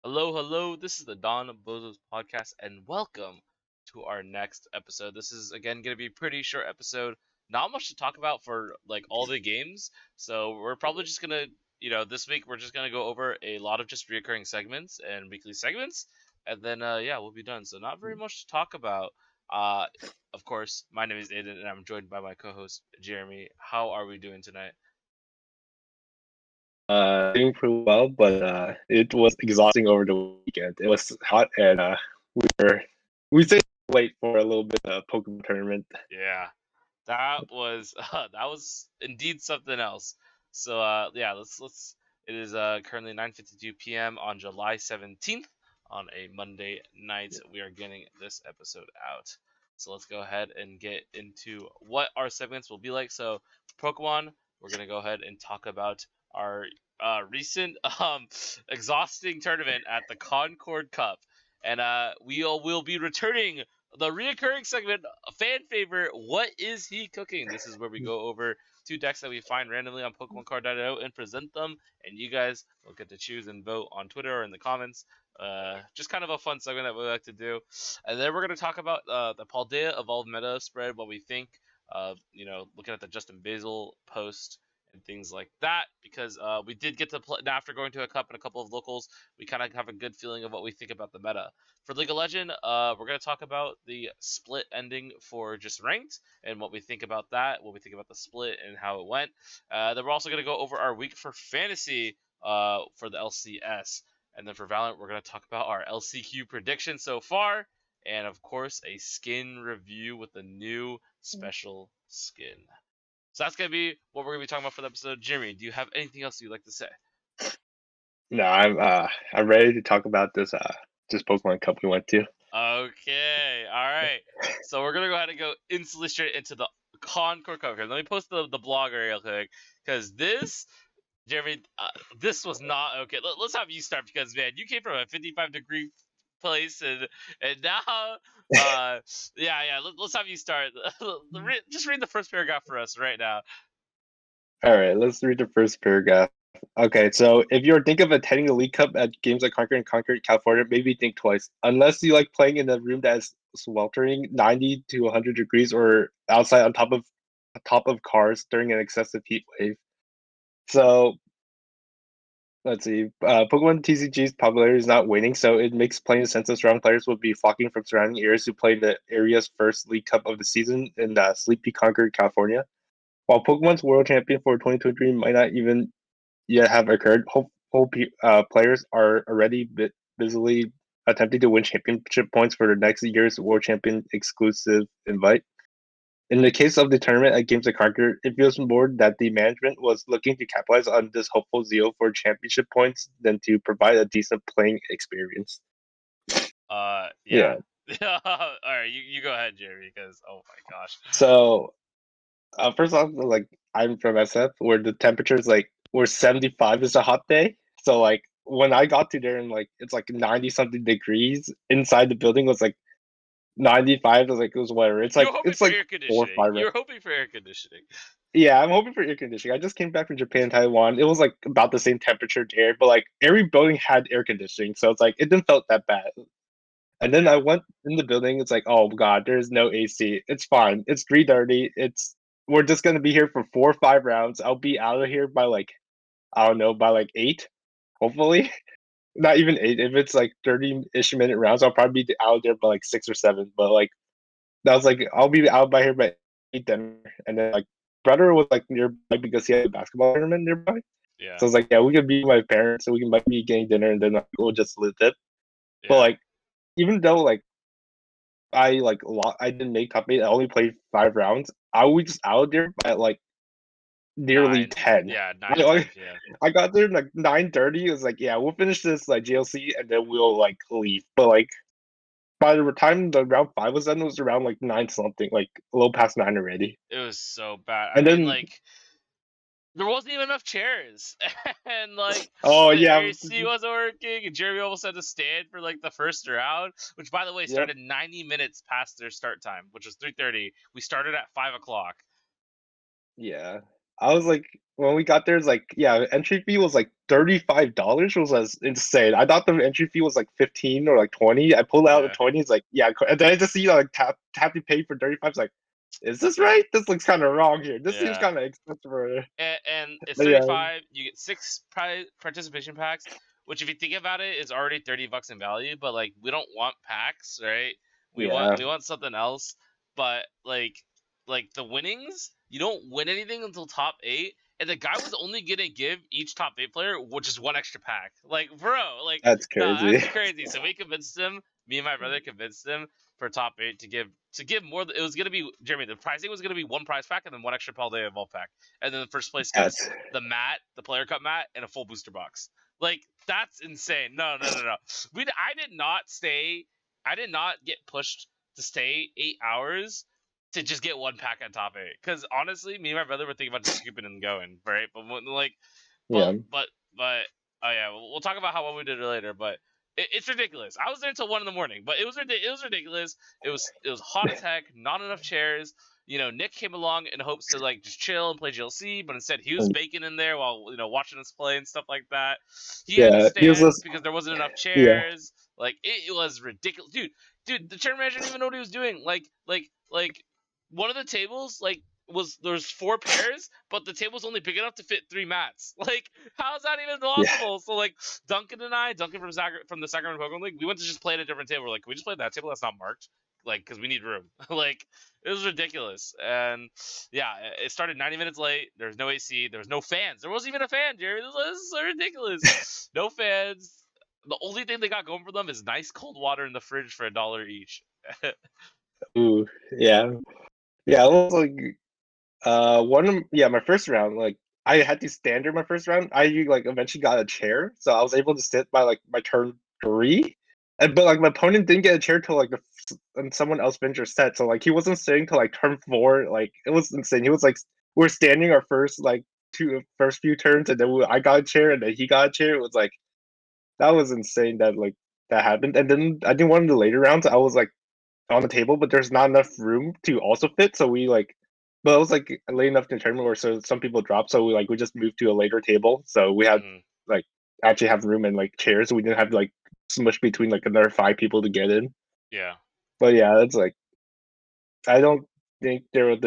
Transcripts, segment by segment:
Hello, hello. This is the Donbozos podcast, and welcome to our next episode. This is again going to be a pretty short episode. Not much to talk about for like all the games, so we're probably just gonna, this week we're just gonna go over a lot of just reoccurring segments and weekly segments, and then yeah, we'll be done. So not very much to talk about. Uh, of course, my name is Aiden, and I'm joined by my co-host Jeremy. How are we doing tonight? Doing pretty well, but it was exhausting over the weekend. It was hot, and were we stayed late for a little bit of Pokemon tournament. Yeah. That was that was indeed something else. So yeah, let's it is currently 9:52 p.m. on July 17th on a Monday night. We are getting this episode out. So let's go ahead and get into what our segments will be like. So Pokemon, we're gonna go ahead and talk about our recent exhausting tournament at the Concord Cup, and we will be returning the reoccurring segment, a fan favorite, What Is He Cooking? This is where we go over two decks that we find randomly on PokemonCard.io and present them, and you guys will get to choose and vote on Twitter or in the comments. Just kind of a fun segment that we like to do. And then we're going to talk about the Paldea Evolved meta spread, what we think, looking at the Justin Basil post and things like that, because we did get to play, after going to a cup and a couple of locals, we kind of have a good feeling of what we think about the meta. For League of Legend, we're going to talk about the split ending for just ranked and what we think about that, what we think about the split and how it went. Then we're also going to go over our week for fantasy for the LCS. And then for Valorant, we're going to talk about our LCQ prediction so far. And of course, a skin review with the new special skin. So that's going to be what we're going to be talking about for the episode. Jimmy, do you have anything else you'd like to say? No, I'm ready to talk about this Pokemon Cup we went to. Okay, all right. So we're gonna go ahead and go instantly straight into the Concord Cup here. Let me post the blog real quick because this, Jeremy, this was not okay. Let's have you start because man, you came from a 55-degree place and now, yeah. Let's have you start. Just read the first paragraph for us right now. All right, let's read the first paragraph. Okay, so if you're thinking of attending a League Cup at games like Concord, California, maybe think twice. Unless you like playing in a room that is sweltering 90 to 100 degrees or outside on top of cars during an excessive heat wave. So let's see. Pokemon TCG's popularity is not waning, so it makes plain sense that strong players will be flocking from surrounding areas to play the area's first League Cup of the season in sleepy Concord, California. While Pokemon's World Champion for 2023 might not even yet have occurred, players are already busily attempting to win championship points for the next year's World Champion exclusive invite. In the case of the tournament at Games of Conquer, it feels more that the management was looking to capitalize on this hopeful zeal for championship points than to provide a decent playing experience. Yeah. Yeah. All right, you go ahead, Jeremy, because oh my gosh. So, first off, like I'm from SF, where the temperature is like where 75 is a hot day. So like when I got to there and like it's like 90 something degrees inside the building was like 95. I was like it was whatever. You're hoping It's for like air 4 or conditioning. 5. You're hoping for air conditioning. Yeah, I'm hoping for air conditioning. I just came back from Japan and Taiwan. It was like about the same temperature there, but like every building had air conditioning, so it's like it didn't felt that bad. And then I Yeah. went in the building. It's like, oh god, there's no AC. It's fine. It's 3:30. We're just gonna be here for 4 or 5 rounds. I'll be out of here by like I don't know by like 8, hopefully. Not even 8. If it's like 30-ish minute rounds, I'll probably be out there by like 6 or 7. But like that was like I'll be out by here by 8 then, and then like brother was like nearby because he had a basketball tournament nearby. Yeah. So I was like, yeah, we could be with my parents, so we can might be getting dinner, and then like, we'll just live it. But Yeah. like, even though like I didn't make top 8, I only played 5 rounds. I was just out there at like nearly Nine. 10. Yeah, I, 9:10 p.m. I got there like 9:30. It was like, yeah, we'll finish this like GLC and then we'll like leave. But like by the time the round 5 was done, it was around like 9 something, like a little past 9 already. It was so bad. I And mean, then like, there wasn't even enough chairs, and like oh the yeah, AC wasn't working, and Jeremy almost had to stand for like the first round, which by the way yep. started 90 minutes past their start time, which was 3:30. We started at 5 o'clock. Yeah. I was like when we got there, it's like, yeah, entry fee was like $35, was insane. I thought the entry fee was like 15 or like 20. I pulled out the Yeah, 20. It's like, yeah, and then I just see like tap to pay for 35. It's like, is this right? This looks kind of wrong here. This seems yeah. kind of expensive for. And it's But yeah, 35. You get six participation packs, which if you think about it is already $30 in value. But like we don't want packs, right? yeah, We want something else. But like the winnings, you don't win anything until top eight. And the guy was only gonna give each top eight player which is one extra pack. Like, bro, like that's nah, crazy. that's crazy. So we convinced him. Me and my brother convinced him for top eight to give more. It was gonna be Jeremy. The pricing was gonna be one prize pack and then one extra Paldea Evolve pack, and then the first place gets That's the mat, the player cup mat, and a full booster box. Like that's insane. No, no, no, no. I did not stay. I did not get pushed to stay 8 hours to just get one pack on top eight. Because honestly, me and my brother were thinking about just scooping and going, right? But like, but yeah. but oh yeah, we'll talk about how well we did it later. But it's ridiculous. I was there until 1 in the morning, but it was ridiculous. It was hot as heck. Not enough chairs. You know, Nick came along in hopes to like just chill and play GLC, but instead he was And baking in there while watching us play and stuff like that. He had to yeah, he was stand just because there wasn't enough yeah, chairs. Like it was ridiculous, dude. Dude, the chair manager didn't even know what he was doing. Like one of the tables was there's four pairs, but the table's only big enough to fit three mats. Like, how is that even yeah. possible? So like Duncan from the Sacramento Pokemon League, we went to just play at a different table. We're like, can we just play that table that's not marked? Like, because we need room. Like, it was ridiculous. And yeah, it started 90 minutes late. There was no AC. There was no fans. There wasn't even a fan, Jerry. This is so ridiculous. No fans. The only thing they got going for them is nice cold water in the fridge for $1 each. Ooh, yeah, yeah. It was like yeah, my first round, like I had to standard my first round. I like eventually got a chair, so I was able to sit by like my turn three. And but like my opponent didn't get a chair till like and someone else finished their set, so like he wasn't sitting till like turn four. Like it was insane. He was like we are standing our first like first few turns, and then I got a chair, and then he got a chair. It was like that was insane that like that happened. And then I think one of the later rounds, I was like on the table, but there's not enough room to also fit. So we like, but it was like late enough in the tournament where so some people dropped. So we just moved to a later table. So we had Hmm. like actually have room and like chairs. So we didn't have to like smush between like another five people to get in. Yeah. But yeah, it's like I don't think there were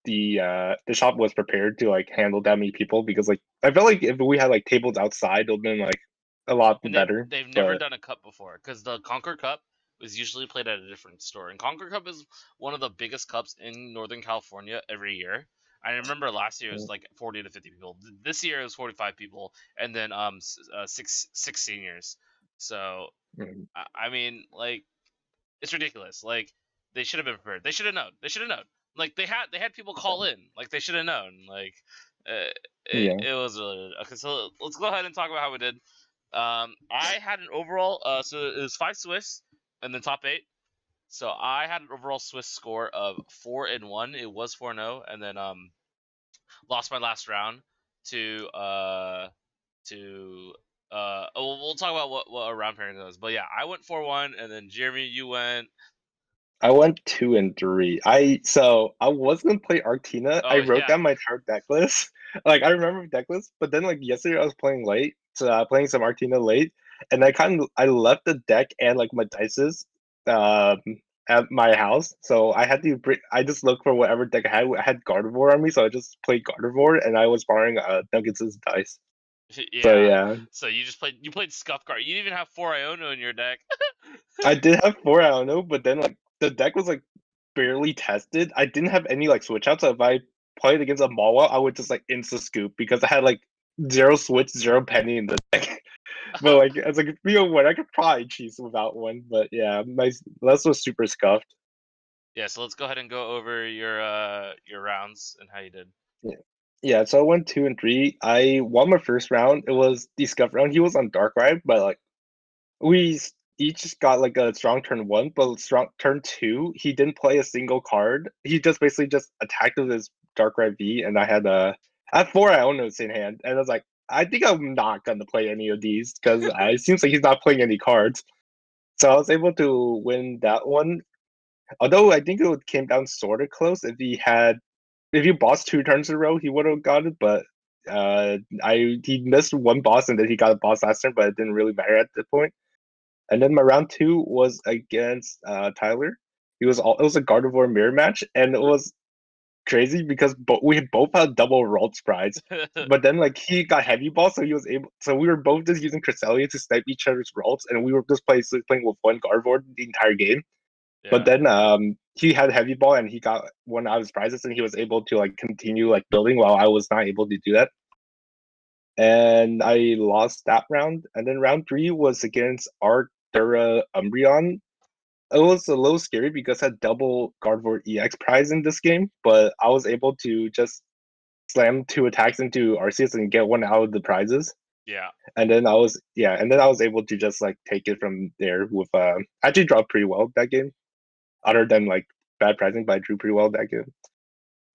the shop was prepared to like handle that many people because like I felt like if we had like tables outside, it would have been like a lot And better. they've never But done a cup before because the Concord Cup was usually played at a different store. And Concord Cup is one of the biggest cups in Northern California every year. I remember last year it was like 40 to 50 people. This year it was 45 people, and then six seniors. So mm, I mean, like it's ridiculous. Like they should have been prepared. They should have known. They should have known. Like they had people call in. Like they should have known. Like yeah, it was really okay. So let's go ahead and talk about how we did. I had an overall. So it was five Swiss and then top eight. So I had an overall Swiss score of 4-1. It was 4-0, and then lost my last round to to we'll talk about what a round pairing was. But yeah, I went 4-1, and then Jeremy, you went. I went 2 and 3. I was gonna play Arctina. I Oh wrote yeah. down my entire deck list. Like I remember deck list, but then like yesterday I was playing late, so playing some Arctina late, and I left the deck and like my dices um at my house. So I had to bring I just looked for whatever deck I had. I had Gardevoir on me, so I just played Gardevoir and I was borrowing Nuggets' dice. So Yeah. yeah. So you played Scuff Guard. You didn't even have four Iono in your deck. I did have four, I don't know, but then like the deck was like barely tested. I didn't have any like switch outs. So if I played against a Mawa, I would just like insta scoop because I had like zero switch, zero penny in the deck. But like as like what I could probably cheese without one. But yeah, my Les was super scuffed. Yeah, so let's go ahead and go over your rounds and how you did. Yeah. Yeah, so I went 2 and 3. I won my first round. It was the scuff round. He was on Dark Ride, but like we each got like a strong turn one, but strong turn two, he didn't play a single card. He just basically just attacked with his Darkrai V, and I had four Ionos in hand, and I was like, I think I'm not gonna play any of these because it seems like he's not playing any cards. So I was able to win that one. Although I think came down sort of close. If you bossed 2 turns in a row, he would have got it. But he missed one boss and then he got a boss last turn, but it didn't really matter at the point. And then my round two was against Tyler. It was a Gardevoir mirror match, and it was crazy because we both had double rolled sprites. But then like he got heavy ball, so he was able. So we were both just using Cresselia to snipe each other's rolls, and we were just playing with one Gardevoir the entire game. But Yeah. then he had heavy ball and he got one out of his prizes, and he was able to like continue like building while I was not able to do that. And I lost that round. And then round three was against Arctura Umbreon. It was a little scary because I had double Gardevoir EX prize in this game, but I was able to just slam two attacks into Arceus and get one out of the prizes. Yeah. And then I was able to just like take it from there with I actually dropped pretty well that game. Other than like bad pricing, but I drew pretty well that game.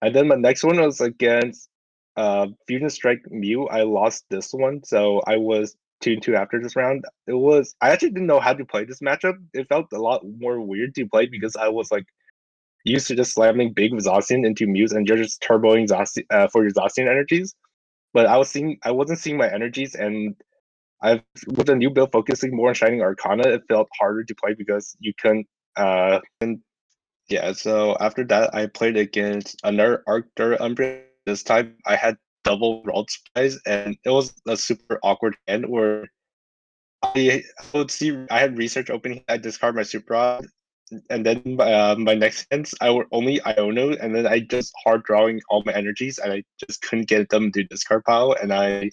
And then my next one was against Fusion Strike Mew. I lost this one, so I was 2-2 after this round. I actually didn't know how to play this matchup. It felt a lot more weird to play because I was like used to just slamming big Zacian into Mews and you're just turboing Zacian for your Zacian energies. But I wasn't seeing my energies, and I've with a new build focusing more on Shining Arcana, it felt harder to play because you couldn't and yeah, so after that, I played against another Arctur Umbreon. This time, I had double rolled spies, and it was a super awkward hand where I would see I had research open. I discard my super rod, and then my next hands I were only Iono, and then I just hard drawing all my energies, and I just couldn't get them to discard pile, and I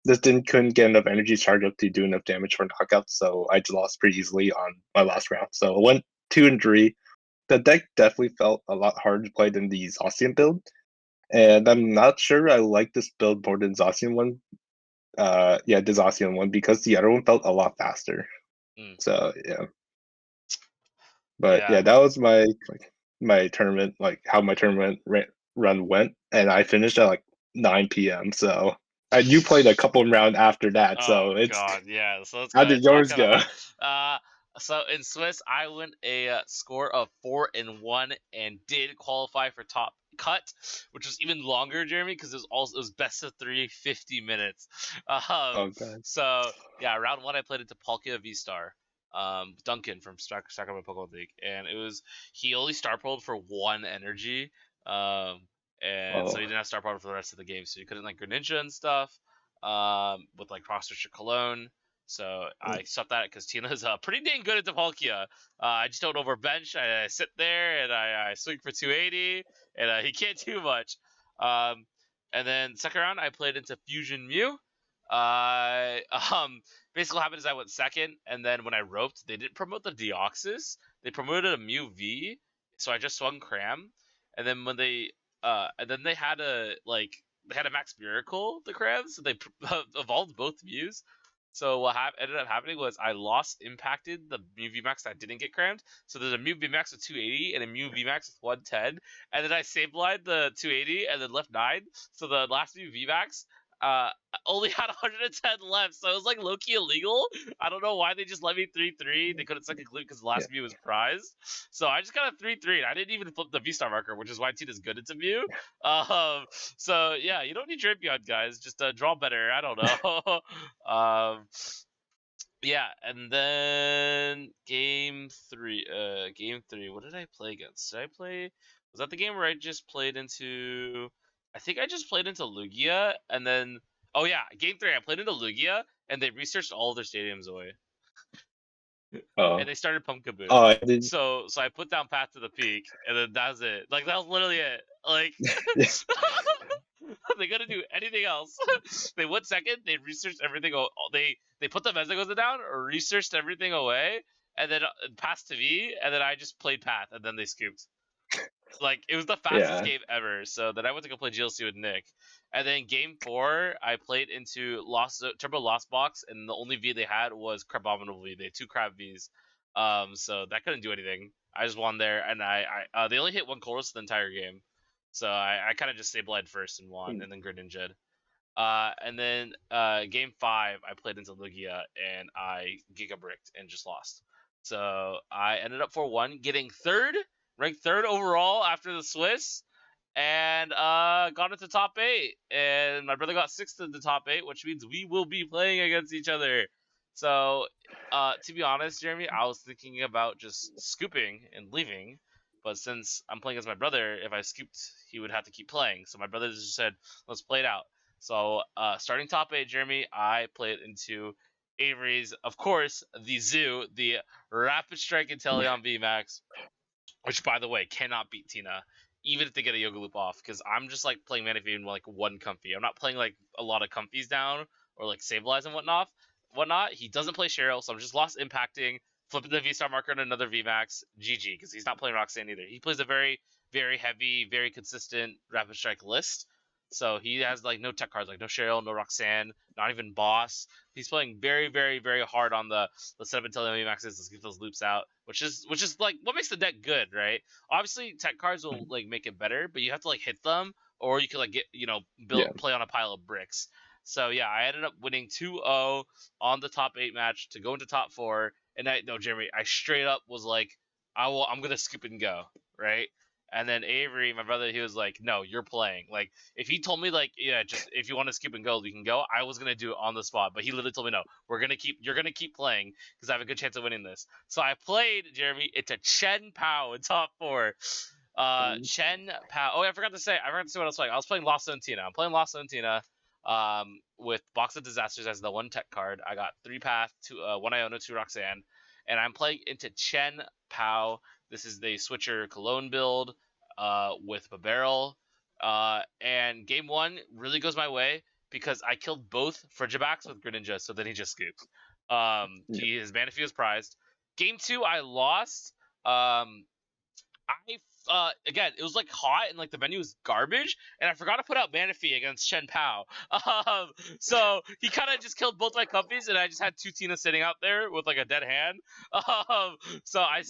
just didn't couldn't get enough energy charge up to do enough damage for knockouts. So I just lost pretty easily on my last round. So I went 2-3. The deck definitely felt a lot harder to play than the Zacian build, and I'm not sure I like this build more than Zacian one. Yeah, the Zacian one because the other one felt a lot faster. Mm. So yeah, but Yeah. yeah, that was my tournament, like how my run went, and I finished at like 9 p.m. So you played a couple round after that, Oh so it's God, yeah. So let's how kind did of talk yours it out. go? Uh, so in Swiss, I went a score of 4-1 and did qualify for top cut, which was even longer, Jeremy, because it was best of 3, 50 minutes. Um, Oh god. so yeah, round one I played into Palkia V Star, Duncan from Sacramento Pokemon League, and he only star pulled for one energy, and so Oh. he didn't have star power for the rest of the game, so he couldn't like Greninja and stuff with like Crossfisher Cologne. So I stopped that because Tina's pretty dang good at Depalkia. I just don't overbench. I sit there and I swing for 280, and he can't do much. Um, and then second round, I played into Fusion Mew. Uh, um, Basically what happened is I went second, and then when I roped, they didn't promote the Deoxys. They promoted a Mew V, so I just swung Cram. And then they had a Max Miracle, the Crabs, so they evolved both Mews. So what ended up happening was I lost impacted the Mew VMAX that didn't get crammed. So there's a Mew VMAX with 280 and a Mew VMAX with 110. And then I sabled the 280 and then left 9. So the last Mew VMAX uh, only had 110 left. So it was like low-key illegal. I don't know why they just let me 3-3. They couldn't second glute because the Yeah. last Mew was prized. So I just got a 3-3. I didn't even flip the V-Star marker, which is why Tina's good into Mew. Um, so yeah, you don't need Drapion, guys. Just draw better. I don't know. Yeah, and then game three. What did I play against? Was that the game where I just played into? I think I just played into Lugia, and then oh yeah, game three. I played into Lugia, and they researched all of their stadiums away, and Oh. they started Pumpkaboo. Oh, I did. So I put down Path to the Peak, and then that was it. Like that was literally it. Like they couldn't do anything else. They went second. They researched everything. They put the Mezagoza down, or researched everything away, and then passed to me, and then I just played Path, and then they scooped. Like it was the fastest Yeah. game ever. So then I went to go play GLC with Nick, and then game four I played into Lost Turbo Lost Box, and the only V they had was Crabominable V. They had two Crab Vs, so that couldn't do anything. I just won there, and they only hit one Colress the entire game, so I kind of just stabilized first and won, and then Greninja. And then game five, I played into Lugia and I Giga Bricked and just lost. So I ended up 4-1, getting third, ranked third overall after the Swiss. and got into top 8, and my brother got 6th in the top 8, which means we will be playing against each other. So, to be honest, Jeremy, I was thinking about just scooping and leaving, but since I'm playing against my brother, if I scooped, he would have to keep playing. So my brother just said, "Let's play it out." So, starting top 8, Jeremy, I played into Avery's, of course, the Zoo, the Rapid Strike Inteleon VMAX, which, by the way, cannot beat Tina, even if they get a Yoga Loop off, because I'm just like playing Manaphy in like one comfy. I'm not playing like a lot of comfies down or like Sableye and whatnot. He doesn't play Cheryl, so I'm just lost impacting, flipping the V-Star marker on another VMAX, GG, because he's not playing Roxanne either. He plays a very, very heavy, very consistent Rapid Strike list. So he has like no tech cards, like no Cheryl, no Roxanne, not even Boss. He's playing very, very, very hard on the let's set up until the VMAXs, let's get those loops out, which is like what makes the deck good, right? Obviously, tech cards will like make it better, but you have to like hit them, or you can like get Yeah. play on a pile of bricks. So yeah, I ended up winning 2-0 on the top 8 match to go into top 4, and Jeremy, I straight up was like, I'm gonna scoop and go, right? And then Avery, my brother, he was like, "No, you're playing." Like, if he told me like, "Yeah, just if you want to skip and go, you can go," I was gonna do it on the spot. But he literally told me, "No, you're gonna keep playing because I have a good chance of winning this." So I played Jeremy into Chen Pao in top 4. Chen Pao. Oh, I forgot to say what I was playing. I was playing Lost Zone Tina. I'm playing Lost Zone Tina. With Box of Disasters as the one tech card. I got 3 Path, 1 Iona, 2 Roxanne, and I'm playing into Chen Pao. This is the switcher cologne build with Barrel. And game 1 really goes my way because I killed both Frigibax with Greninja, so then he just scoops. Yeah. His Manaphy was prized. Game 2, I lost. I again, it was like hot and like the venue was garbage, and I forgot to put out Manaphy against Chen Pao. So he kind of just killed both my comfies, and I just had 2 Tina sitting out there with like a dead hand. So I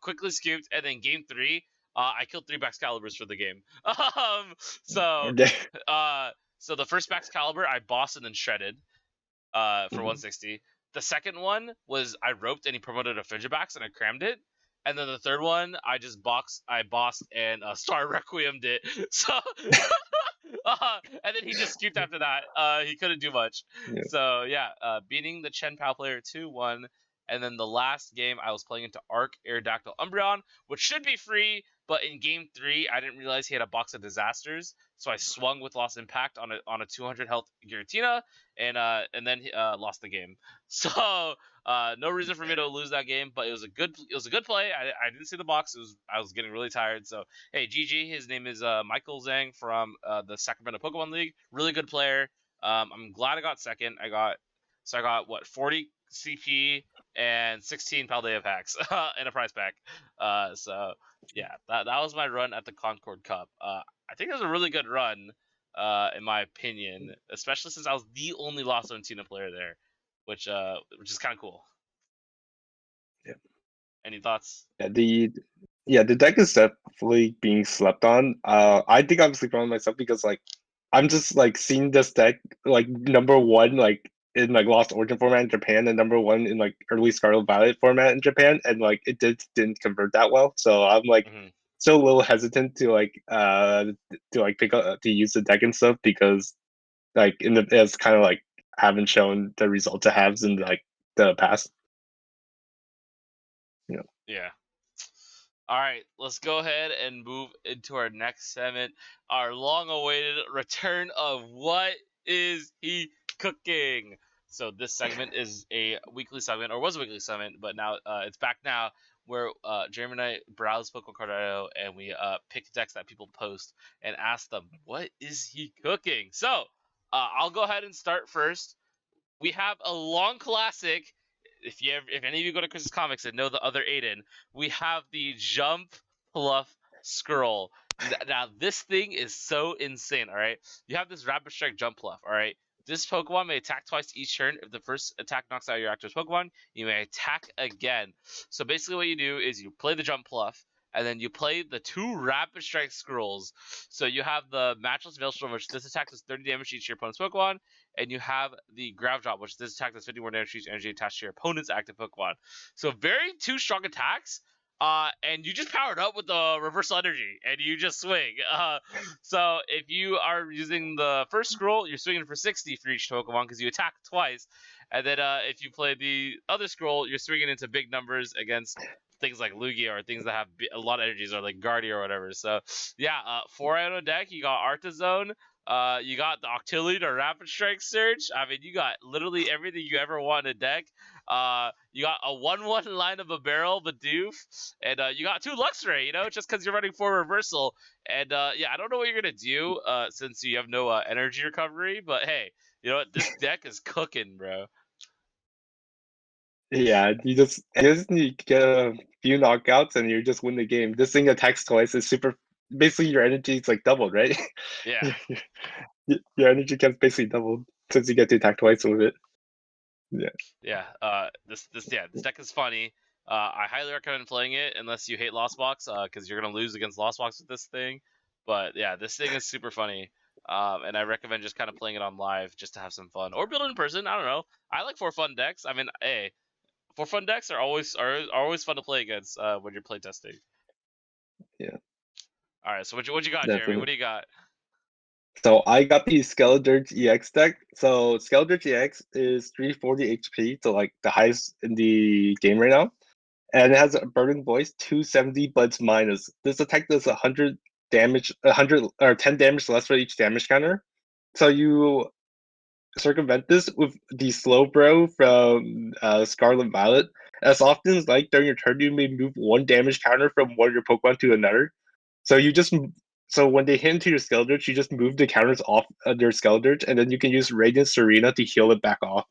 quickly scooped, and then game 3, I killed 3 Baxcaliburs for the game. So Okay. uh, so the first Baxcalibur I bossed and then shredded for Mhm. 160. The second one was I roped and he promoted a Frigibax and I crammed it. And then the third one, I bossed and Star Requiemed it. So, and then he just scooped after that. He couldn't do much. Yeah. So yeah, beating the Chen Pao player 2-1. And then the last game I was playing into Arc Aerodactyl Umbreon, which should be free, but in game 3 I didn't realize he had a box of disasters, so I swung with Lost Impact on a 200 health Giratina, and then lost the game. So no reason for me to lose that game, but it was a good play. I didn't see the box. I was getting really tired. So hey, GG. His name is Michael Zhang from the Sacramento Pokemon League. Really good player. I'm glad I got second. I got what 40 CP and 16 Paldea packs in a prize pack. So yeah, that was my run at the Concord Cup. I think it was a really good run, in my opinion, especially since I was the only Lost Zone Tina player there, which is kind of cool. Yeah. Any thoughts? The deck is definitely being slept on. I think I'm sleeping on myself because like I'm just like seeing this deck like number one like in like Lost Origin format in Japan and number one in like early Scarlet Violet format in Japan, and like it didn't convert that well. So I'm like Hmm. still a little hesitant to like pick up to use the deck and stuff because like in the it's kind of like haven't shown the results it has in like the past. You know. Yeah. All right, let's go ahead and move into our next segment, our long-awaited return of What Is He Cooking? So this segment is a weekly segment, or was a weekly segment, but now it's back now, where Jeremy and I browse Pokemon Card.io and we pick decks that people post and ask them, what is he cooking? So I'll go ahead and start first. We have a long classic. If any of you go to Chris's Comics and know the other Aiden, we have the Jump Fluff Scroll. Now this thing is so insane. All right, you have this Rapid Strike Jump Fluff. All right, this Pokemon may attack twice each turn. If the first attack knocks out your actor's Pokemon, you may attack again. So basically, what you do is you play the Jump Fluff, and then you play the 2 Rapid Strike Scrolls. So you have the Matchless Veilstorm, which this attack does 30 damage to each of your opponent's Pokemon, and you have the Grav Drop, which this attack does 50 more damage to each energy attached to your opponent's active Pokemon. So very 2 strong attacks. and you just power it up with the reversal energy, and you just swing. So if you are using the first scroll, you're swinging for 60 for each Pokemon because you attack twice, and then if you play the other scroll, you're swinging into big numbers against things like Lugia or things that have a lot of energies, or like Guardia or whatever. So yeah, 4 out deck. You got Artazone. You got the Octillery or Rapid Strike Surge. I mean, you got literally everything you ever want in a deck. You got a 1/1 line of a barrel, Bidoof, and you got 2 Luxray, just because you're running 4 reversal. And yeah, I don't know what you're gonna do since you have no energy recovery, but hey, you know what? This deck is cooking, bro. Yeah, you just need to get a few knockouts and you just win the game. This thing attacks twice is super. Basically, your energy is like doubled, right? Yeah, Your energy gets basically doubled since you get to attack twice with it. Yeah. yeah. This deck is funny. I highly recommend playing it unless you hate Lost Box, because you're gonna lose against Lost Box with this thing. But yeah, this thing is super funny. And I recommend just kind of playing it on live just to have some fun, or build it in person. I don't know. I like for fun decks. I mean, hey, for fun decks are always fun to play against when you're playtesting. Yeah, All right, so what you got, Jeremy? What definitely. do you got? So I got the Skeledirge EX deck. So Skeledirge EX is 340 HP, so like the highest in the game right now. And it has a Burning Voice, 270, but it's minus. This attack does 100 damage, 100 or 10 damage less for each damage counter. So you circumvent this with the Slowbro from Scarlet Violet. As often as like during your turn, you may move one damage counter from one of your Pokemon to another. So you just so when they hit into your Skeledirge, you just move the counters off their Skeledirge, and then you can use Radiant Serena to heal it back off.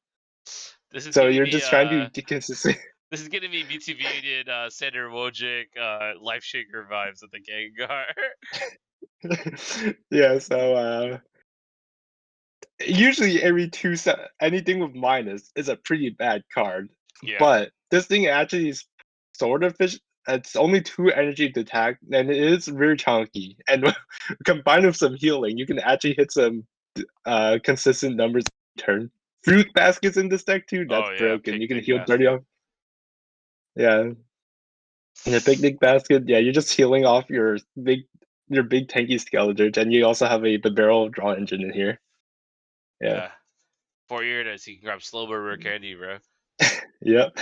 This is So giving you're me just trying to get consistent. this is getting me BTV Union, Sander Wojcik, Life Shaker vibes at the Gengar. Yeah, so usually every anything with minus is a pretty bad card, Yeah. but this thing actually is sort of fish. It's only 2 energy to attack, and it is very chunky. And combined with some healing, you can actually hit some consistent numbers in turn. Fruit baskets in this deck too. That's Oh yeah, broken. You can picnic heal 30 basket. off. Yeah, in a picnic basket. Yeah, you're just healing off your big tanky Skeletor, and you also have a the barrel draw engine in here. Yeah. Yeah. 4 Iridas, you can grab Slowbro Rare Candy, bro. Yep.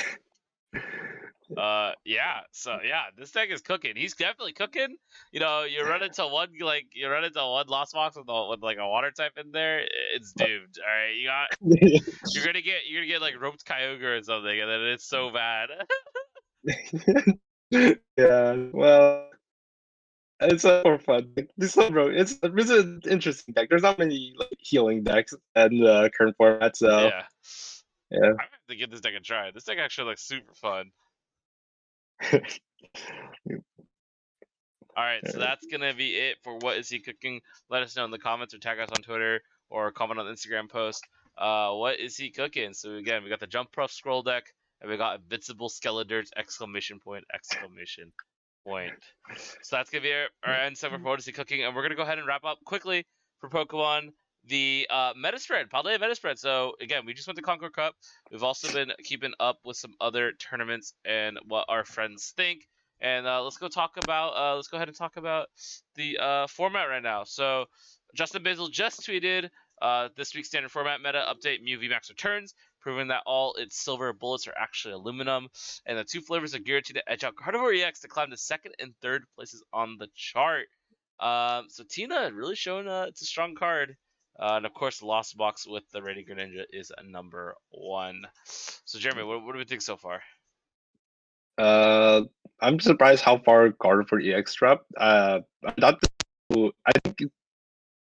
Yeah. So yeah, this deck is cooking. He's definitely cooking. You run into one Lost Box with like a water type in there, it's doomed. All right, you're gonna get like roped Kyogre or something, and then it's so bad. Yeah. Well, it's for fun. Like, this bro, it's an interesting deck. There's not many like healing decks in the current format, so Yeah. yeah. I have to give this deck a try. This deck actually looks super fun. All right, so that's gonna be it for what is he cooking. Let us know in the comments or tag us on Twitter or comment on the Instagram post. What is he cooking? So again, we got the Jump Puff scroll deck, and we got Invincible Skeletors! Exclamation point! Exclamation point! So that's gonna be our end segment for what is he cooking, and we're gonna go ahead and wrap up quickly for Pokemon the meta spread, Paldea meta spread. So again, we just went to Concord Cup. We've also been keeping up with some other tournaments and what our friends think. And let's go ahead and talk about the format right now. So Justin Basil just tweeted this week's standard format meta update: Mew VMAX returns, proving that all its silver bullets are actually aluminum, and the 2 flavors are guaranteed to edge out Carnivore EX to climb to second and third places on the chart. So Tina really showing it's a strong card. And of course, the Lost Box with the Rating Greninja is a number 1. So Jeremy, what do we think so far? Uh, I'm surprised how far Gardevoir EX dropped. I thought I think it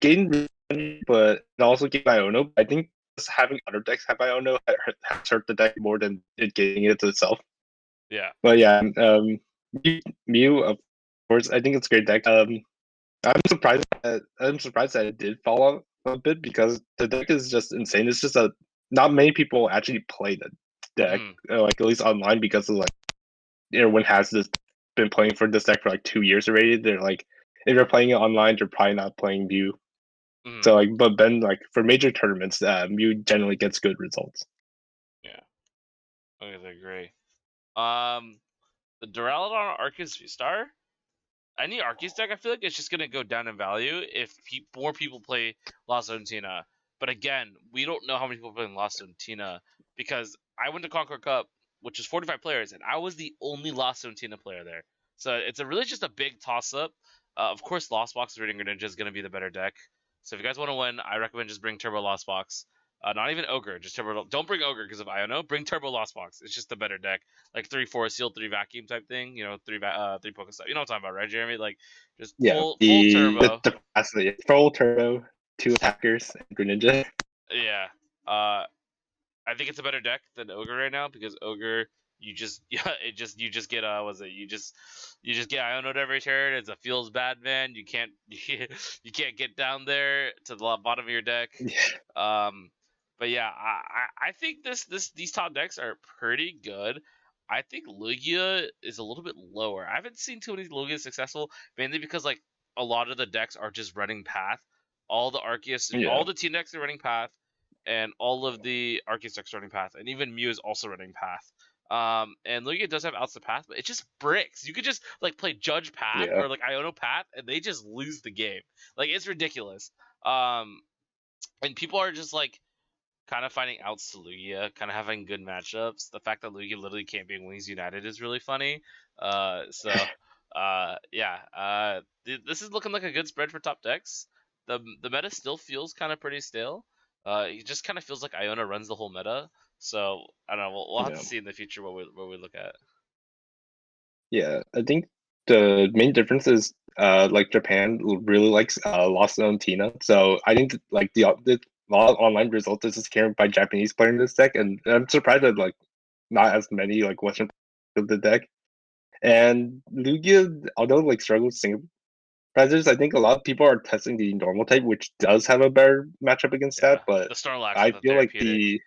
gained, but it also gained Iono. I think just having other decks have Iono has hurt the deck more than it gaining it itself. Yeah. But yeah, Mew, of course, I think it's a great deck. I'm surprised that it did fall off a bit because the deck is just insane. It's just not many people actually play the deck, Mm-hmm. like at least online, because of like everyone has this been playing for this deck for like 2 years already. They're like, if you're playing it online, you're probably not playing Mew. Mm-hmm. So like, but then like for major tournaments, Mew generally gets good results. Yeah. Okay, I agree. Um, The Duraludon Arceus V-Star, any Arceus deck, I feel like it's just gonna go down in value if more people play Lost Zone Tina. But again, we don't know how many people play in Lost Zone Tina because I went to Concord Cup, which is 45 players, and I was the only Lost Zone Tina player there. So it's really just a big toss up. Of course, Lost Box Reading Greninja is gonna be the better deck. So if you guys want to win, I recommend just bring Turbo Lost Box. Not even Ogre, just Turbo. Don't bring Ogre because of Iono. Bring Turbo Lost Box. It's just the better deck, like 3 Force Seal, 3 Vacuum type thing. You know, three Pokestop. You know what I'm talking about, right, Jeremy? Like just Yeah, full turbo. the capacity, full turbo, 2 attackers, and Greninja. Yeah. I think it's a better deck than Ogre right now because Ogre you just you just get was it you just get Iono'd every turn. It's a feels bad man. You can't you can't get down there to the bottom of your deck. Yeah, Um, but yeah, I think these top decks are pretty good. I think Lugia is a little bit lower. I haven't seen too many Lugia successful, mainly because like a lot of the decks are just running Path. All the Arceus, yeah, all the team decks are running Path, and all of the Arceus decks are running Path, and even Mew is also running Path. And Lugia does have outs to Path, but it just bricks. You could just like play Judge Path yeah, or like Iono Path, and they just lose the game. Like it's ridiculous. Um, and people are just like kind of finding outs to Lugia, kind of having good matchups. The fact that Lugia literally can't be Wings United is really funny. Yeah, this is looking like a good spread for top decks. The meta still feels kind of pretty stale. It just kind of feels like Iona runs the whole meta. So I don't know. We'll have yeah. to see in the future what we look at. Yeah, I think the main difference is like Japan really likes Lost Zone Tina. So I think like the lot of online results is just carried by Japanese playing this deck, and I'm surprised that like not as many like Western of the deck. And Lugia, although like struggles single presence, I think a lot of people are testing the normal type, which does have a better matchup against that. Yeah, But the Snorlax I with the feel like therapeutic.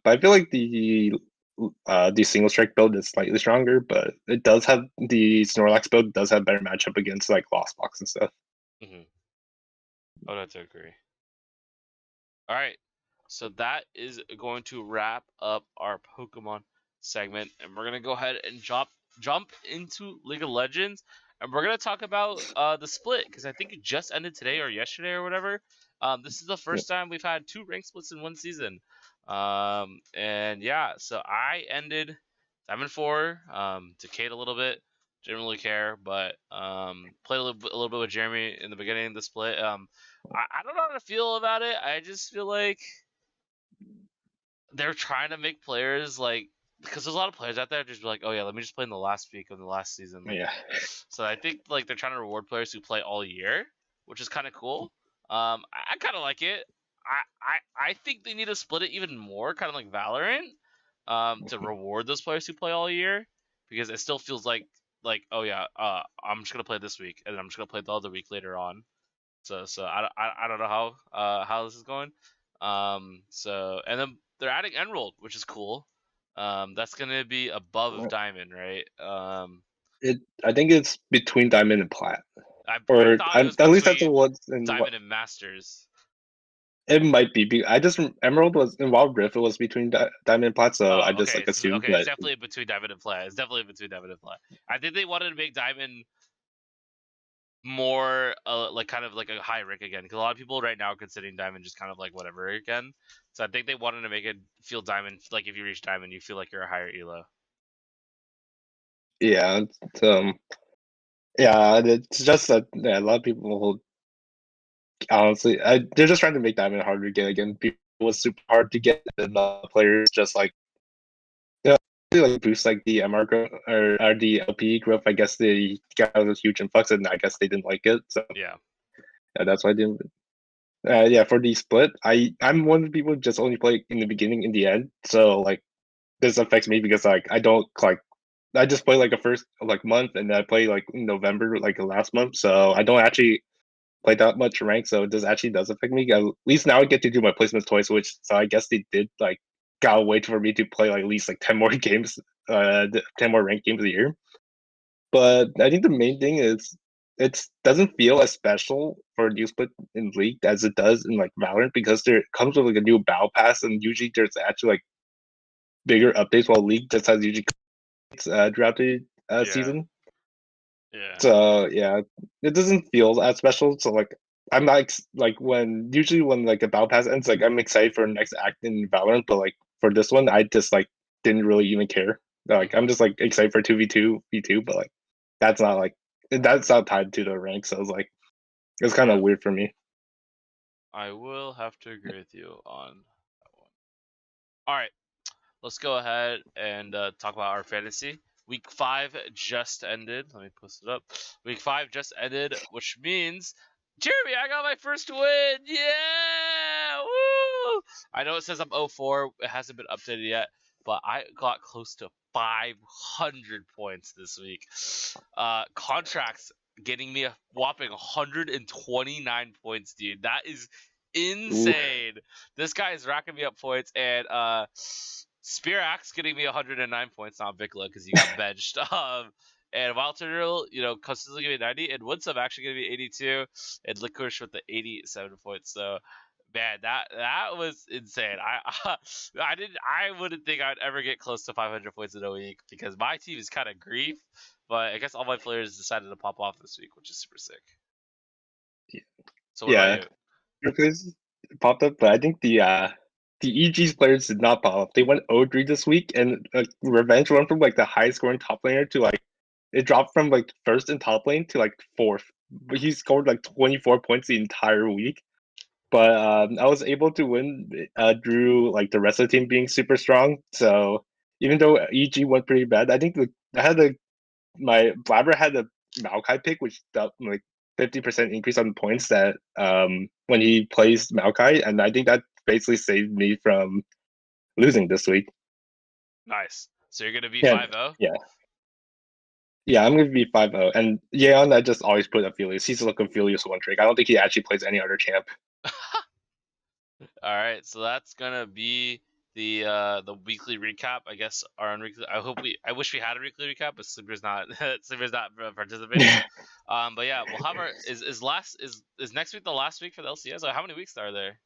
but I feel like the single strike build is slightly stronger, but it does have the Snorlax build does have better matchup against like Lost Box and stuff. Mm-hmm. I would have to agree. All right. So that is going to wrap up our Pokemon segment, and we're gonna go ahead and jump into League of Legends, and we're gonna talk about the split because I think it just ended today or yesterday or whatever. This is the Yeah, first time we've had 2 rank splits in one season. And yeah, so I ended 7-4. Decayed a little bit. Didn't really care, but played a little bit with Jeremy in the beginning of the split. I don't know how to feel about it. I just feel like they're trying to make players like because there's a lot of players out there just be like, oh yeah, let me just play in the last week of the last season. Like, yeah, so I think like they're trying to reward players who play all year, which is kind of cool. I kind of like it. I think they need to split it even more, kind of like Valorant, to reward those players who play all year because it still feels like oh yeah, I'm just gonna play this week and then I'm just gonna play the other week later on. So I don't know how this is going. So and then they're adding Emerald, which is cool. That's gonna be above Diamond, right? it. I think it's between Diamond and Plat, I or thought it was at least that's between what's in what Diamond and Masters. it might be. I just Emerald was in Wild Rift. It was between Diamond and Plat, so I Oh, just okay. like assumed. Okay, it's But definitely between Diamond and Plat. It's definitely between Diamond and Plat. I think they wanted to make Diamond more like kind of like a high rank again because a lot of people right now are considering Diamond just kind of like whatever again. So I think they wanted to make it feel Diamond like if you reach Diamond, you feel like you're a higher elo. yeah, yeah, it's just that a lot of people honestly, they're just trying to make Diamond harder to get again. People it was super hard to get, and players just like like boost like the MR growth or the LP growth. I guess they got a huge influx, and I guess they didn't like it. So Yeah. yeah, that's why I didn't. Yeah, for the split, I'm one of the people who just only play in the beginning, in the end. So like this affects me because like I don't like I just play like a first like month, and then I play like in November like the last month. So I don't actually play that much rank, so it does affect me. At least now I get to do my placements twice, which so I guess they did like gotta wait for me to play like at least like 10 more games, 10 more ranked games a year. But I think the main thing is it doesn't feel as special for a new split in League as it does in like Valorant because there comes with like a new battle pass, and usually there's actually like bigger updates while League just has usually throughout the Yeah. season. Yeah. So yeah, it doesn't feel as special. So like I'm not like when usually when like a battle pass ends, like I'm excited for the next act in Valorant, but like for this one, I just like didn't really even care. Like I'm Hmm. just like excited for 2v2 v2, but like that's not tied to the rank. So it's like it's kind Yeah. of weird for me. I will have to agree with you on that one. All right. Let's go ahead and talk about our fantasy. Week 5 just ended. Let me post it up. Week 5 just ended, which means, Jeremy, I got my first win. Yeah! Woo! I know it says I'm 0-4. It hasn't been updated yet, but I got close to 500 points this week. Contracts getting me a whopping 129 points, dude. That is Ooh, insane. This guy is racking me up points, and Spirax getting me 109 points, not Vikla because he got benched. And Wild Turtle, consistently giving me 90, and Woodsum actually giving me 82, and Licorice with the 87 points. So, man, that was insane. I wouldn't think I'd ever get close to 500 points in a week because my team is kind of grief. But I guess all my players decided to pop off this week, which is super sick. So, what about yeah, you? your place popped up, but I think the EG's players did not pop up. They went 0-3 this week, and Revenge went from like the highest scoring top laner to like it dropped from like first in top lane to like fourth. But he scored like 24 points the entire week. But I was able to win Drew like the rest of the team being super strong. So even though EG went pretty bad, I think I had my Blabber had a Maokai pick, which got like 50% increase on points that when he plays Maokai, and I think that basically saved me from losing this week. Nice. So you're gonna be Yeah, 5-0. yeah, yeah. I'm gonna be 5-0, and Yeon I just always put Aphelios. He's like Aphelios one trick. I don't think he actually plays any other champ. All right, so that's gonna be the weekly recap. I guess our weekly. I wish we had a weekly recap, but Sleeper's not Sleeper's not participating. But yeah, we'll have our is next week the last week for the LCS? Or how many weeks are there?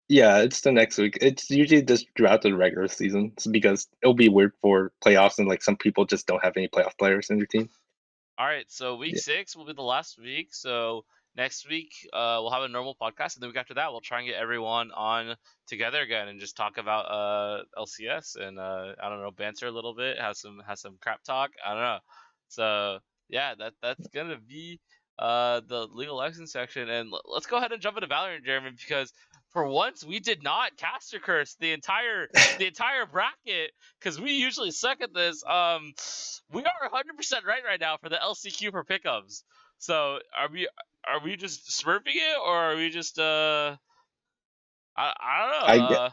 Yeah, it's the next week. It's usually just throughout the regular season because it'll be weird for playoffs and like some people just don't have any playoff players in their team. All right, so week Yeah, 6 will be the last week. So next week, we'll have a normal podcast, and the week after that, we'll try and get everyone on together again and just talk about LCS and I don't know, banter a little bit, have some crap talk. I don't know. So yeah, that's gonna be the legal license section, and let's go ahead and jump into Valorant, Jeremy, because for once we did not caster curse the entire bracket because we usually suck at this. We are 100% right now for the LCQ for pickups. So are we just smurfing it or are we just I don't know. I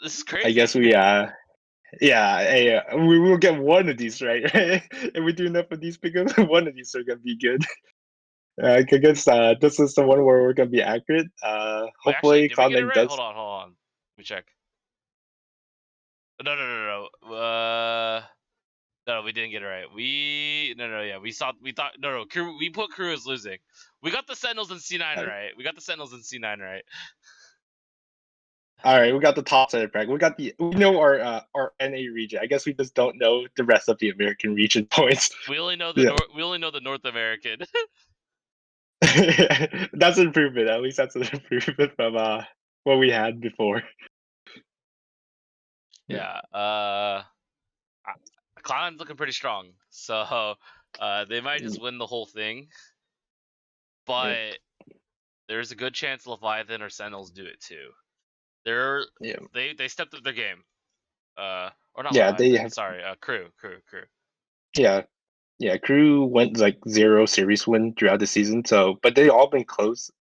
This is I crazy. guess we yeah, hey, we will get one of these right. If we do enough of these pickups, one of these are gonna be good. I guess this is the one where we're gonna be accurate. Wait, actually, Hopefully did we get it Cloud9 right? Hold does. on, hold on. Let me check. No, no, no, no, no. No, we didn't get it right. Yeah, we thought, no, crew, we put crew as losing. We got the Sentinels in C9 Uh, right. We got the Sentinels in C9 right. all right, we got the top side of bracket. We know our NA region. I guess we just don't know the rest of the American region points. We only know the Yeah. We only know the North American. That's an improvement. At least that's an improvement from what we had before. Yeah. Yeah. Clown's looking pretty strong, so they might just win the whole thing. Yeah. But there's a good chance Leviathan or Sentinels do it too. They're Yeah. they stepped up their game. Or not Yeah, they Leviathan. have Sorry, Crew. yeah. Yeah, Crew went like 0 series win throughout the season. So, but they all been close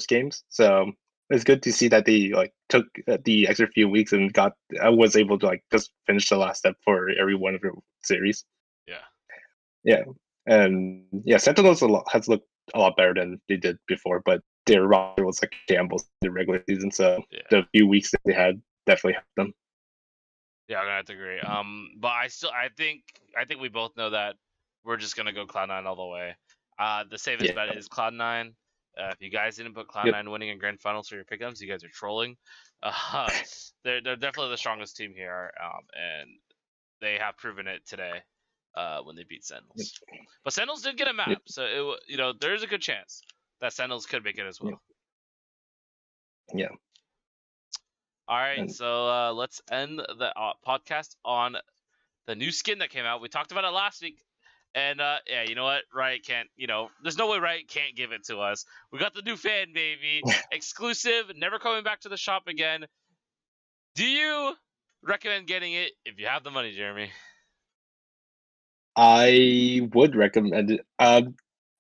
games. So it's good to see that they like took the extra few weeks and got. I was able to like just finish the last step for every one of the series. Yeah, Yeah, and yeah, Sentinels has looked a lot better than they did before, but their roster was like shambles in the regular season. So yeah, the few weeks that they had definitely helped them. yeah. I'm gonna have to agree. But I think we both know that we're just gonna go Cloud9 all the way. The safest Yeah. bet is Cloud9. If you guys didn't put Yep. Cloud9 winning in grand finals for your pickups, you guys are trolling. Uh, they're definitely the strongest team here. And they have proven it today when they beat Sentinels. But Sentinels did get a map, so there's a good chance that Sentinels could make it as well. Yeah. All right, And so let's end the podcast on the new skin that came out. We talked about it last week. And yeah, you know what? Riot can't, there's no way Riot can't give it to us. We got the new fan, baby. Exclusive, never coming back to the shop again. Do you recommend getting it if you have the money, Jeremy? I would recommend it.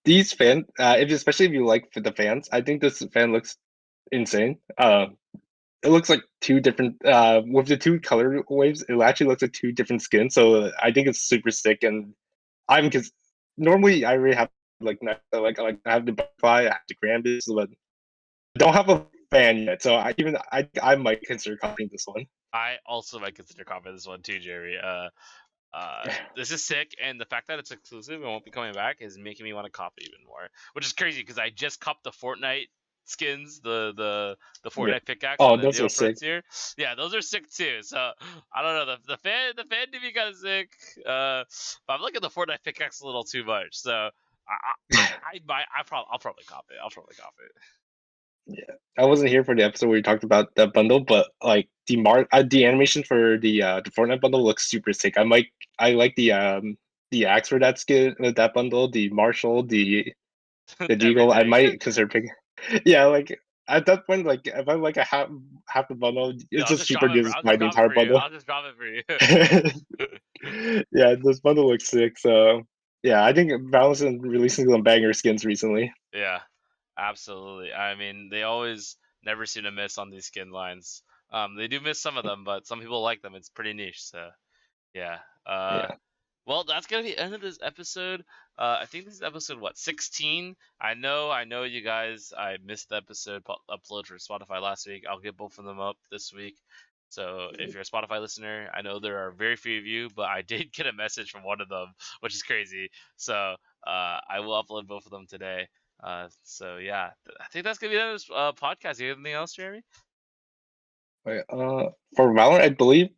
These fans, especially if you like the fans, I think this fan looks insane. It looks like two different with the two color waves. It actually looks like two different skins. So I think it's super sick. And I'm because normally I already have like I have the butterfly, I have the Grandis, but I don't have a fan yet. So I might consider copying this one. I also might consider copying this one too, Jeremy. This is sick, and the fact that it's exclusive and won't be coming back is making me want to cop it even more, which is crazy because I just copped the Fortnite skins, the Yeah. Fortnite pickaxe Oh, and the those are Neo sick. Frontier. Yeah, those are sick too. So I don't know, the fan did be kind of sick. But I'm looking at the Fortnite pickaxe a little too much. So I'll probably cop it. I'll probably cop it. Yeah, I wasn't here for the episode where you talked about the bundle, but like the animation for the Fortnite bundle looks super sick. I like the axe for that skin that bundle, the Marshall, the Deagle. I Everything. might consider picking. Yeah, like at that point, like if I'm like a half the bundle, Yeah, it's I'll just just drop cheaper it. to just I'll buy just the drop it entire for you. bundle. I'll just drop it for you. Yeah, this bundle looks sick. So yeah, I think Valorant's been releasing some banger skins recently. Yeah, absolutely. I mean, they always never seem to miss on these skin lines. They do miss some of them, but some people like them. It's pretty niche, so yeah. Yeah. Well, that's gonna be the end of this episode. I think this is episode what 16. I know, you guys. I missed the episode upload for Spotify last week. I'll get both of them up this week. So if you're a Spotify listener, I know there are very few of you, but I did get a message from one of them, which is crazy. So I will upload both of them today. So yeah, I think that's gonna be the end of this podcast. You have anything else, Jeremy? Wait, for Valorant, I believe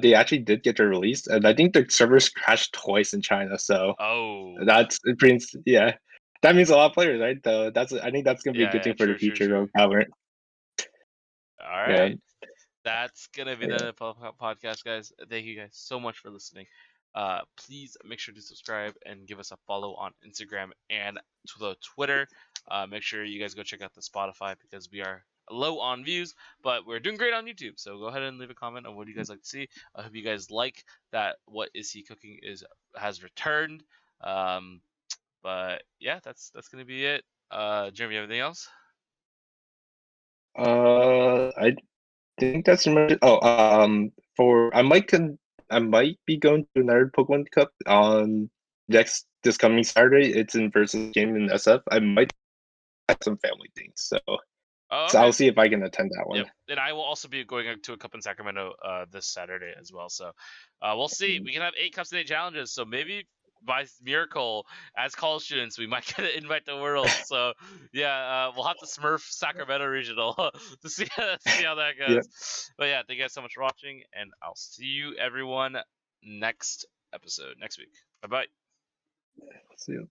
they actually did get their release, and I think the servers crashed twice in China. So Oh, that's pretty, yeah, that means a lot of players, right? I think that's gonna be a good yeah, thing for the true, true, future true. of Valorant. All Yeah, right. That's gonna be the yeah, end of the podcast, guys. Thank you guys so much for listening. Please make sure to subscribe and give us a follow on Instagram and to the Twitter. Make sure you guys go check out the Spotify because we are low on views, but we're doing great on YouTube. So go ahead and leave a comment on what you guys like to see. I hope you guys like that. What is he cooking has returned. Um, but yeah, that's gonna be it. Jeremy, you have anything else? I think that's much. Oh, for I might be going to another Pokemon Cup on this coming Saturday. It's in versus game in SF. I might have some family things, Oh, so okay. I'll see if I can attend that one. Yep, and I will also be going to a cup in Sacramento this Saturday as well. So we'll see. We can have 8 cups and 8 challenges. So maybe by miracle, as college students, we might get an invite to Worlds. So yeah, we'll have to Smurf Sacramento Regional to see how that Yeah. goes. But yeah, thank you guys so much for watching, and I'll see you everyone next episode next week. Bye bye. See you.